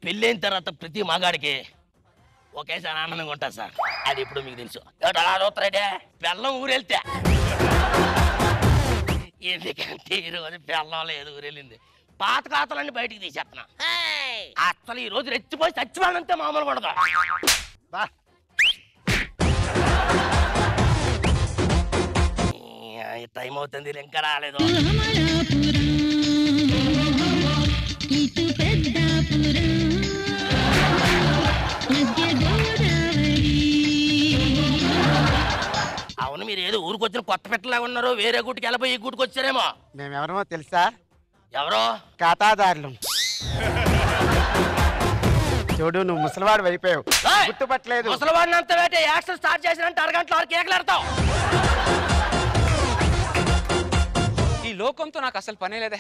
పెళ్ళైన తర్వాత ప్రతి మగాడికి ఒకేసారి ఆనందంగా ఉంటుంది సార్. అది ఇప్పుడు మీకు తెలుసు. అలా చూస్తారంటే బెల్లం ఊరెళ్తే ఎందుకంటే ఈరోజు బెల్లం లేదు ఊరెళ్ళింది. పాత ఖాతాలన్నీ బయటికి తీసేస్తున్నా. అసలు ఈ రోజు రెచ్చిపోయి చచ్చిపోయినంతే మామూలుగా ఉండదు. టైం అవుతుంది ఇంకా రాలేదు. అవును, మీరు ఏదో ఊరికి వచ్చిన కొత్త పెట్టలాగా ఉన్నారు. వేరే గుడికి వెళ్ళిపోయి ఈ గుడికి వచ్చారేమో. మేమెవరమో తెలుసా? ఎవరో ఖాతాదారులు. చూడు, నువ్వు ముసలివాడు అయిపోయావు, గుర్తుపట్టలేదు. ముసలివాడిని అంత వేటే యాక్షన్ స్టార్ట్ చేసినంటే అరగంటలో ఆరు కేకలాడతావు. ఈ లోకంతో నాకు అసలు పనే లేదా.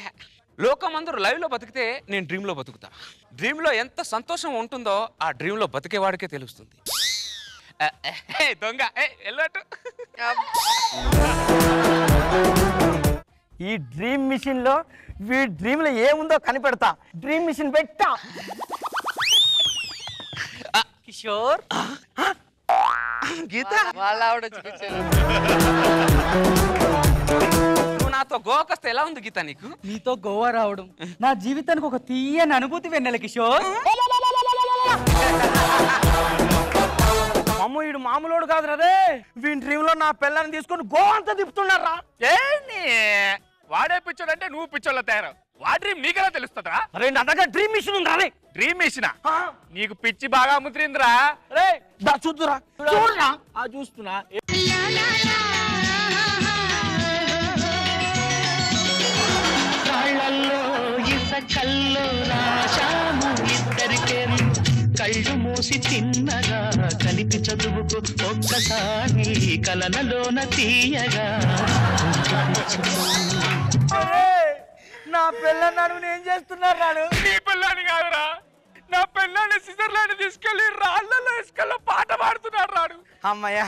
లోకం అందరూ లైవ్ లో బతికితే నేను డ్రీమ్ లో బతుకుతా. డ్రీమ్ లో ఎంత సంతోషం ఉంటుందో ఆ డ్రీమ్ లో బతికేవాడికే తెలుస్తుంది. దొంగ వెళ్ళట్టు. ఈ డ్రీమ్ మిషన్ లో వీ డ్రీమ్ లో ఏముందో కనిపెడతా. డ్రీమ్ మిషన్ పెట్టా. కిషోర్, గీత వాళ్ళ ఆవిడ చూపించారు. నువ్వు నాతో గోవాకి వస్తే ఎలా ఉంది గీత నీకు? నీతో గోవా రావడం నా జీవితానికి ఒక తీయని అనుభూతి వెన్నెల కిషోర్. అమ్మ, వీడు మామూలుడు కాదు రే. వీడి డ్రీమ్ లో నా పిల్లని తీసుకొని గోవా అంతా తిప్పుతున్నారా? ఏంటి వాడే పిచ్చోడు అంటే నువ్వు పిచ్చోళ్ళ తయారు. వాడి డ్రీమ్ నీకెలా తెలుస్తుందా? అరే, నా దగ్గర డ్రీమ్ మిషన్ ఉండాలి. డ్రీమ్ మిషనా? నీకు పిచ్చి బాగా ముద్రిందిరా. రే, చూద్దురా చూడరా. చూస్తున్నా. కళ్ళల్లో ఇసకల్లో రాశాము ఇద్దరికే, కళ్ళు మూసి తిన్నగా కలిపి చదువుకు ఒక్కసారి కలనలోన తీయగా. నా పిల్లన్నాడు నేను చేస్తున్నాడు. నీ పిల్లని కాదురా, నా పిల్లని స్విట్జర్లాండ్ తీసుకెళ్లి రాళ్లలో ఇసుకల్లో పాట పాడుతున్నాడు రాడు. అమ్మయ్య,